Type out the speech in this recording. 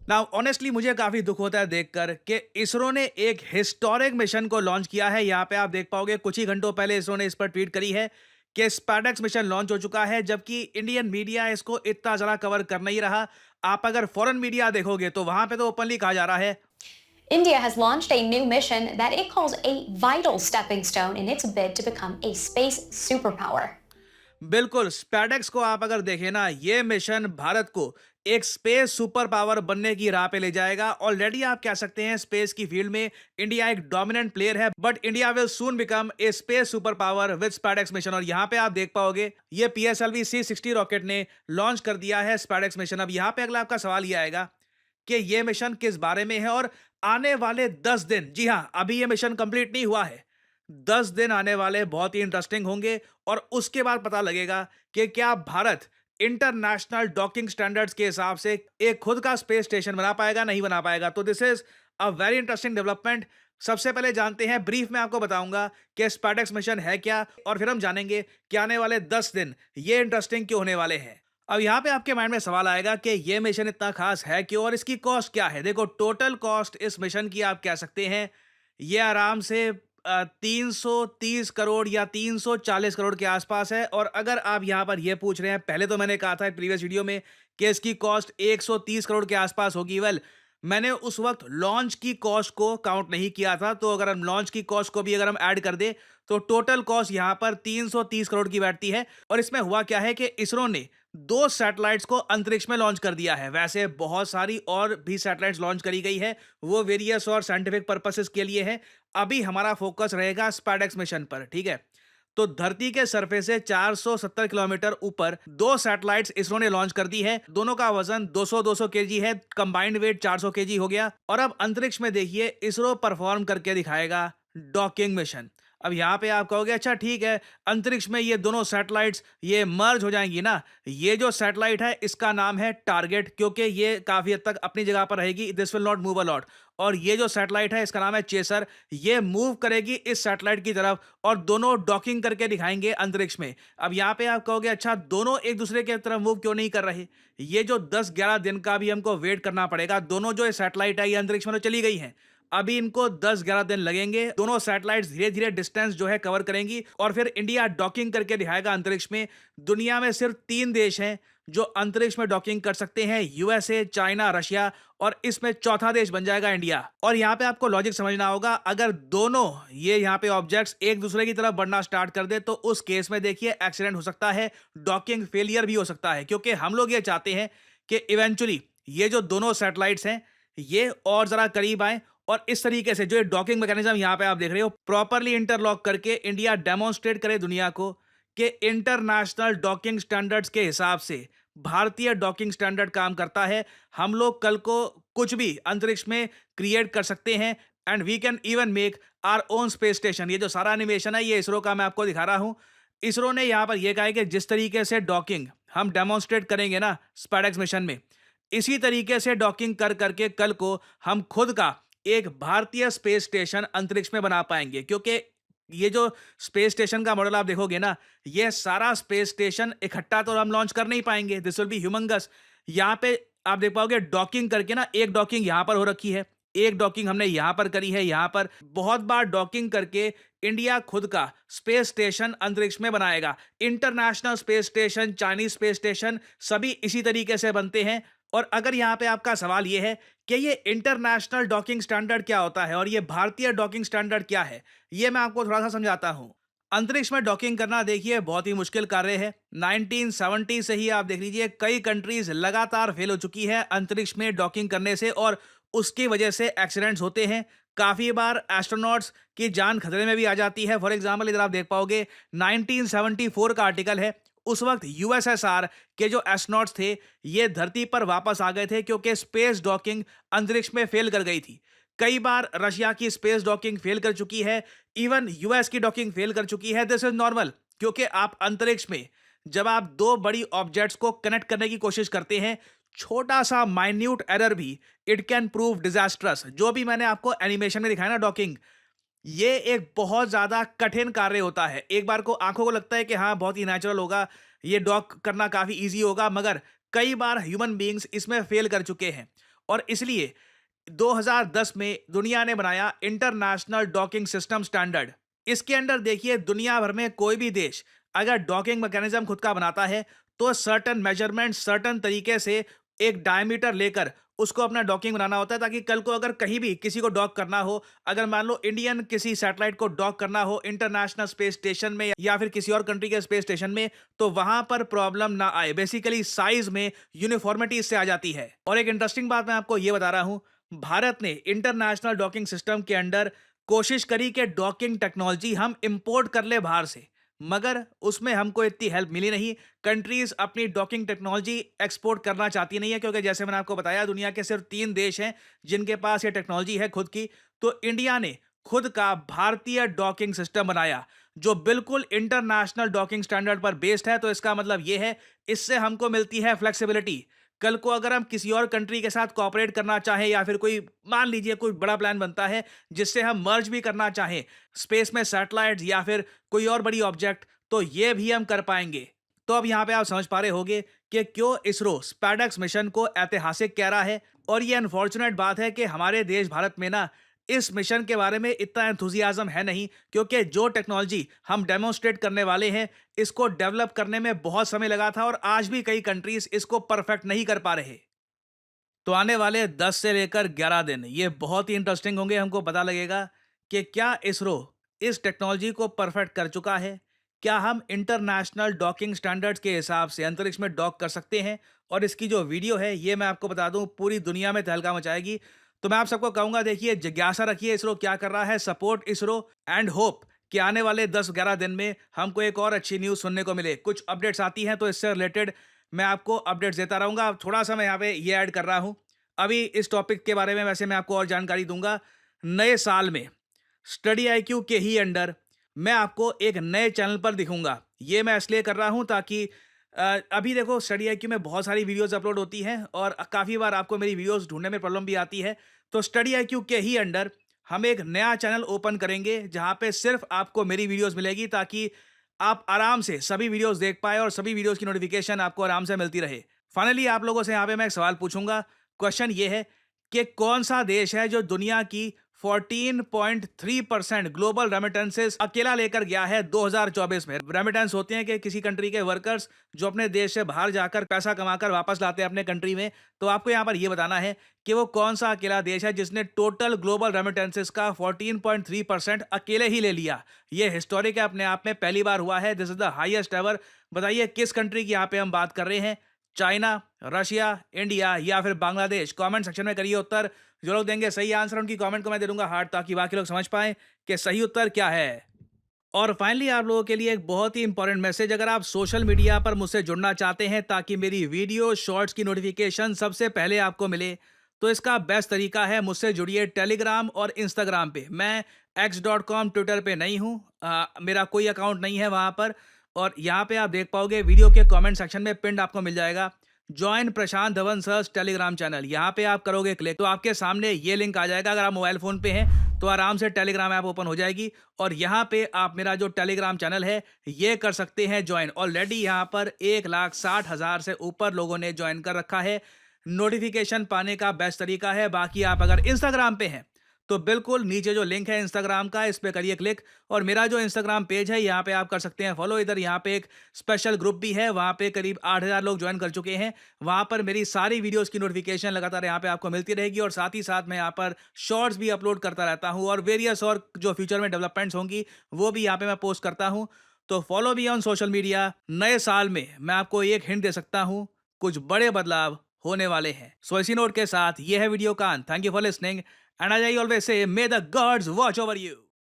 Now honestly मुझे काफी दुख होता है देखकर कि इसरो ने एक हिस्टोरिक मिशन को लॉन्च किया है। यहाँ पे आप देख पाओगे कुछ ही घंटों पहले इसरो ने इस पर ट्वीट करी है कि स्पैडेक्स मिशन लॉन्च हो चुका है, जबकि इंडियन मीडिया इसको इतना ज्यादा कवर कर नहीं रहा। आप अगर फॉरेन मीडिया देखोगे तो वहां पे तो ओपनली कहा जा रहा है। India has launched a new mission that it calls a vital stepping stone in its bid to become a space superpower. बिल्कुल, स्पैडेक्स को आप अगर देखें ना, ये मिशन भारत को एक स्पेस सुपर पावर बनने की राह पे ले जाएगा। ऑलरेडी आप कह सकते हैं स्पेस की फील्ड में इंडिया एक डोमिनेंट प्लेयर है, but India will soon become a space super power with SpaDeX mission. और यहाँ पे आप देख पाओगे ये पीएसएलवी C-60 रॉकेट ने लॉन्च कर दिया है स्पैडेक्स मिशन। अब यहाँ पे अगला आपका सवाल ये आएगा कि ये मिशन किस बारे में है और आने वाले 10 दिन, जी हाँ, अभी ये मिशन कंप्लीट नहीं हुआ है। 10 दिन आने वाले बहुत ही इंटरेस्टिंग होंगे और उसके बाद पता लगेगा कि क्या भारत इंटरनेशनल डॉकिंग स्टैंडर्ड्स के हिसाब से एक खुद का स्पेस स्टेशन बना पाएगा, नहीं बना पाएगा। तो this is a very interesting development. सबसे पहले जानते हैं, ब्रीफ में आपको बताऊंगा कि स्पैडेक्स मिशन है क्या, और फिर हम जानेंगे कि आने वाले 10 दिन ये इंटरेस्टिंग क्यों होने वाले हैं। अब यहाँ पे आपके माइंड में सवाल आएगा कि ये मिशन इतना खास है क्यों और इसकी कॉस्ट क्या है। देखो, टोटल कॉस्ट इस मिशन की आप कह सकते हैं ये आराम से 330 करोड़ या 340 करोड़ के आसपास है। और अगर आप यहाँ पर ये पूछ रहे हैं, पहले तो मैंने कहा था प्रीवियस वीडियो में कि इसकी कॉस्ट 130 करोड़ के आसपास होगी। वेल, मैंने उस वक्त लॉन्च की कॉस्ट को काउंट नहीं किया था, तो अगर हम लॉन्च की कॉस्ट को भी अगर हम ऐड कर दे तो टोटल कॉस्ट यहाँ पर 330 करोड़ की बैठती है। और इसमें हुआ क्या है कि इसरो ने 2 सैटेलाइट्स को अंतरिक्ष में लॉन्च कर दिया है। वैसे बहुत सारी और भी सैटेलाइट्स लॉन्च करी गई है, वो वेरियस और साइंटिफिक पर्पसेस के लिए है। अभी हमारा फोकस रहेगा स्पैडेक्स मिशन पर, ठीक है। तो धरती के सरफेस से 470 किलोमीटर ऊपर 2 सैटेलाइट्स इसरो ने लॉन्च कर दी है। दोनों का वजन 200-200 केजी है, कंबाइंड वेट 400 केजी हो गया। और अब अंतरिक्ष में देखिए इसरो परफॉर्म करके दिखाएगा डॉकिंग मिशन। अब यहाँ पे आप कहोगे अच्छा ठीक है, अंतरिक्ष में ये दोनों सैटेलाइट्स ये मर्ज हो जाएंगी ना। ये जो सैटेलाइट है इसका नाम है टारगेट, क्योंकि ये काफी हद तक अपनी जगह पर रहेगी, this will not move a lot. और ये जो सैटेलाइट है इसका नाम है चेसर, ये मूव करेगी इस सैटेलाइट की तरफ और दोनों डॉकिंग करके दिखाएंगे अंतरिक्ष में। अब यहाँ पे आप कहोगे अच्छा, दोनों एक दूसरे की तरफ मूव क्यों नहीं कर रहे। ये जो 10-11 दिन का भी हमको वेट करना पड़ेगा। दोनों जो सैटेलाइट है ये अंतरिक्ष में तो चली गई हैं, अभी इनको 10-11 दिन लगेंगे। दोनों सैटेलाइट्स धीरे धीरे डिस्टेंस जो है कवर करेंगी और फिर इंडिया डॉकिंग करके दिखाएगा अंतरिक्ष में। दुनिया में सिर्फ 3 देश हैं जो अंतरिक्ष में डॉकिंग कर सकते हैं, यूएसए, चाइना, रशिया, और इसमें चौथा देश बन जाएगा इंडिया। और यहाँ पे आपको लॉजिक समझना होगा, अगर दोनों ये यहाँ पे ऑब्जेक्ट्स एक दूसरे की तरफ बढ़ना स्टार्ट कर दे तो उस केस में देखिए एक्सीडेंट हो सकता है, डॉकिंग फेलियर भी हो सकता है। क्योंकि हम लोग ये चाहते हैं कि इवेंचुअली ये जो दोनों सैटेलाइट्स हैं ये और जरा करीब आए और इस तरीके से जो डॉकिंग मैकेनिज्म यहाँ पे आप देख रहे हो प्रॉपरली इंटरलॉक करके इंडिया डेमोन्स्ट्रेट करे दुनिया को कि इंटरनेशनल डॉकिंग स्टैंडर्ड्स के हिसाब से भारतीय डॉकिंग स्टैंडर्ड काम करता है। हम लोग कल को कुछ भी अंतरिक्ष में क्रिएट कर सकते हैं and we can even make our own space station. ये जो सारा एनिमेशन है ये इसरो का मैं आपको दिखा रहा हूँ। इसरो ने यहाँ पर यह कहा है कि जिस तरीके से डॉकिंग हम डेमोन्स्ट्रेट करेंगे ना स्पैडेक्स मिशन में, इसी तरीके से डॉकिंग कर करके कल को हम खुद का एक भारतीय स्पेस स्टेशन अंतरिक्ष में बना पाएंगे। क्योंकि ये जो स्पेस स्टेशन का मॉडल आप देखोगे ना, ये सारा स्पेस स्टेशन इकट्ठा तो हम लॉन्च कर नहीं पाएंगे, दिस विल बी ह्यूमंगस। यहाँ पे आप देख पाओगे डॉकिंग करके ना, एक डॉकिंग यहाँ पर हो रखी है, एक डॉकिंग हमने यहाँ पर करी है, यहाँ पर बहुत बार डॉकिंग करके इंडिया खुद का स्पेस स्टेशन अंतरिक्ष में बनाएगा। International space station, Chinese space station सभी इसी तरीके से बनते हैं। और अगर यहाँ पे आपका सवाल ये है कि ये इंटरनेशनल डॉकिंग स्टैंडर्ड क्या होता है और ये भारतीय डॉकिंग स्टैंडर्ड क्या है, ये मैं आपको थोड़ा सा समझाता हूँ। अंतरिक्ष में डॉकिंग करना देखिए बहुत ही मुश्किल कार्य है। 1970 से ही आप देख लीजिए कई कंट्रीज लगातार फेल हो चुकी है अंतरिक्ष में डॉकिंग करने से और उसकी वजह से एक्सीडेंट्स होते हैं। काफी बार एस्ट्रोनॉट्स की जान खतरे में भी आ जाती है। फॉर एग्जांपल इधर आप देख पाओगे 1974 का आर्टिकल है। उस वक्त यूएसएसआर के जो एस्ट्रोनॉट्स थे ये धरती पर वापस आ गए थे क्योंकि स्पेस डॉकिंग अंतरिक्ष में फेल कर गई थी। कई बार रशिया की स्पेस डॉकिंग फेल कर चुकी है, इवन यूएस की डॉकिंग फेल कर चुकी है। दिस इज नॉर्मल, क्योंकि आप अंतरिक्ष में जब आप 2 बड़ी ऑब्जेक्ट्स को कनेक्ट करने की कोशिश करते हैं, छोटा सा माइन्यूट एरर भी इट कैन प्रूव डिजास्ट्रस। जो भी मैंने आपको एनिमेशन में दिखाया ना डॉकिंग, ये एक बहुत ज्यादा कठिन कार्य होता है। एक बार को आंखों को लगता है कि हाँ बहुत ही नेचुरल होगा, ये डॉक करना काफी इजी होगा, मगर कई बार ह्यूमन बीइंग्स इसमें फेल कर चुके हैं। और इसलिए 2010 में दुनिया ने बनाया इंटरनेशनल डॉकिंग सिस्टम स्टैंडर्ड। इसके अंडर देखिए दुनिया भर में कोई भी देश अगर डॉकिंग मैकेनिज्म खुद का बनाता है तो सर्टन मेजरमेंट सर्टन तरीके से एक डायमीटर लेकर उसको अपना डॉकिंग बनाना होता है, ताकि कल को अगर कहीं भी किसी को डॉक करना हो, अगर मान लो इंडियन किसी सैटेलाइट को डॉक करना हो इंटरनेशनल स्पेस स्टेशन में या फिर किसी और कंट्री के स्पेस स्टेशन में, तो वहां पर प्रॉब्लम ना आए। बेसिकली साइज में यूनिफॉर्मिटी इससे आ जाती है। और एक इंटरेस्टिंग बात मैं आपको ये बता रहा हूं, भारत ने इंटरनेशनल डॉकिंग सिस्टम के अंडर कोशिश करी कि डॉकिंग टेक्नोलॉजी हम इंपोर्ट कर ले बाहर से, मगर उसमें हमको इतनी हेल्प मिली नहीं। कंट्रीज अपनी डॉकिंग टेक्नोलॉजी एक्सपोर्ट करना चाहती नहीं है, क्योंकि जैसे मैंने आपको बताया दुनिया के सिर्फ 3 देश हैं जिनके पास ये टेक्नोलॉजी है खुद की। तो इंडिया ने खुद का भारतीय डॉकिंग सिस्टम बनाया जो बिल्कुल इंटरनेशनल डॉकिंग स्टैंडर्ड पर बेस्ड है। तो इसका मतलब ये है, इससे हमको मिलती है फ्लेक्सिबिलिटी। कल को अगर हम किसी और कंट्री के साथ कोऑपरेट करना चाहें या फिर कोई मान लीजिए कोई बड़ा प्लान बनता है जिससे हम मर्ज भी करना चाहें स्पेस में सैटेलाइट्स या फिर कोई और बड़ी ऑब्जेक्ट, तो ये भी हम कर पाएंगे। तो अब यहाँ पे आप समझ पा रहे होंगे कि क्यों इसरो स्पैडेक्स मिशन को ऐतिहासिक कह रहा है। और ये अनफॉर्चुनेट बात है कि हमारे देश भारत में ना इस मिशन के बारे में इतना एंथुजियाज्म है नहीं, क्योंकि जो टेक्नोलॉजी हम डेमोन्स्ट्रेट करने वाले हैं इसको डेवलप करने में बहुत समय लगा था और आज भी कई कंट्रीज इसको परफेक्ट नहीं कर पा रहे। तो आने वाले 10 से लेकर 11 दिन ये बहुत ही इंटरेस्टिंग होंगे। हमको पता लगेगा कि क्या इसरो इस टेक्नोलॉजी को परफेक्ट कर चुका है, क्या हम इंटरनेशनल डॉकिंग स्टैंडर्ड्स के हिसाब से अंतरिक्ष में डॉक कर सकते हैं। और इसकी जो वीडियो है ये मैं आपको बता दूं पूरी दुनिया में तहलका मचाएगी। तो मैं आप सबको कहूंगा देखिए जिज्ञासा रखिए इसरो क्या कर रहा है, सपोर्ट इसरो एंड होप कि आने वाले 10-11 दिन में हमको एक और अच्छी न्यूज़ सुनने को मिले। कुछ अपडेट्स आती हैं तो इससे रिलेटेड मैं आपको अपडेट्स देता रहूंगा। अब थोड़ा सा मैं यहाँ पे ये ऐड कर रहा हूँ अभी इस टॉपिक के बारे में, वैसे मैं आपको और जानकारी दूंगा। नए साल में स्टडी आईक्यू के ही अंडर मैं आपको एक नए चैनल पर दिखूंगा। ये मैं इसलिए कर रहा हूं ताकि अभी देखो स्टडी आईक्यू में बहुत सारी वीडियोस अपलोड होती हैं और काफ़ी बार आपको मेरी वीडियोस ढूंढने में प्रॉब्लम भी आती है। तो स्टडी आईक्यू के ही अंडर हम एक नया चैनल ओपन करेंगे जहां पे सिर्फ आपको मेरी वीडियोस मिलेगी, ताकि आप आराम से सभी वीडियोस देख पाए और सभी वीडियोस की नोटिफिकेशन आपको आराम से मिलती रहे। फाइनली आप लोगों से यहाँ पे मैं एक सवाल पूछूंगा। क्वेश्चन ये है कि कौन सा देश है जो दुनिया की 14.3% ग्लोबल रेमिटेंसेस अकेला लेकर गया है 2024 में। रेमिटेंस होते हैं कि किसी कंट्री के वर्कर्स जो अपने देश से बाहर जाकर पैसा कमाकर वापस लाते हैं अपने कंट्री में। तो आपको यहाँ पर ये बताना है कि वो कौन सा अकेला देश है जिसने टोटल ग्लोबल रेमिटेंसेस का 14.3% अकेले ही ले लिया। ये हिस्टोरिक है, अपने आप में पहली बार हुआ है। This is the highest ever. बताइए किस कंट्री की यहाँ पे हम बात कर रहे हैं, चाइना, रशिया, इंडिया या फिर बांग्लादेश। कमेंट सेक्शन में करिए उत्तर। जो लोग देंगे सही आंसर उनकी कमेंट को मैं दे दूंगा हार्ट, ताकि बाकी लोग समझ पाएं कि सही उत्तर क्या है। और फाइनली आप लोगों के लिए एक बहुत ही इंपॉर्टेंट मैसेज, अगर आप सोशल मीडिया पर मुझसे जुड़ना चाहते हैं ताकि मेरी वीडियो शॉर्ट्स की नोटिफिकेशन सबसे पहले आपको मिले, तो इसका बेस्ट तरीका है मुझसे जुड़िए टेलीग्राम और इंस्टाग्राम पे। मैं x.com ट्विटर पे नहीं हूँ, मेरा कोई अकाउंट नहीं है वहाँ पर। और यहाँ पे आप देख पाओगे वीडियो के कमेंट सेक्शन में पिंड आपको मिल जाएगा जॉइन प्रशांत धवन सर्स टेलीग्राम चैनल। यहाँ पे आप करोगे क्लिक तो आपके सामने ये लिंक आ जाएगा। अगर आप मोबाइल फोन पे हैं तो आराम से टेलीग्राम ऐप ओपन हो जाएगी और यहाँ पे आप मेरा जो टेलीग्राम चैनल है ये कर सकते हैं ज्वाइन। ऑलरेडी यहाँ पर 1,60,000 से ऊपर लोगों ने ज्वाइन कर रखा है। नोटिफिकेशन पाने का बेस्ट तरीका है। बाकी आप अगर इंस्टाग्राम पे हैं तो बिल्कुल नीचे जो लिंक है इंस्टाग्राम का इस पे करिए क्लिक और मेरा जो इंस्टाग्राम पेज है यहाँ पे आप कर सकते हैं फॉलो। इधर यहाँ पे एक स्पेशल ग्रुप भी है, वहाँ पे करीब 8,000 लोग ज्वाइन कर चुके हैं। वहाँ पर मेरी सारी वीडियोस की नोटिफिकेशन लगातार यहाँ पे आपको मिलती रहेगी और साथ ही साथ मैं यहाँ पर शॉर्ट्स भी अपलोड करता रहता हूँ और वेरियस और जो फ्यूचर में डेवलपमेंट्स होंगी वो भी यहाँ पे मैं पोस्ट करता हूँ। तो फॉलो भी ऑन सोशल मीडिया। नए साल में मैं आपको एक हिंट दे सकता हूँ, कुछ बड़े बदलाव होने वाले हैं। सो इसी नोट के साथ ये है वीडियो का अंत। Thank you for listening and as I always say, may the gods watch over you.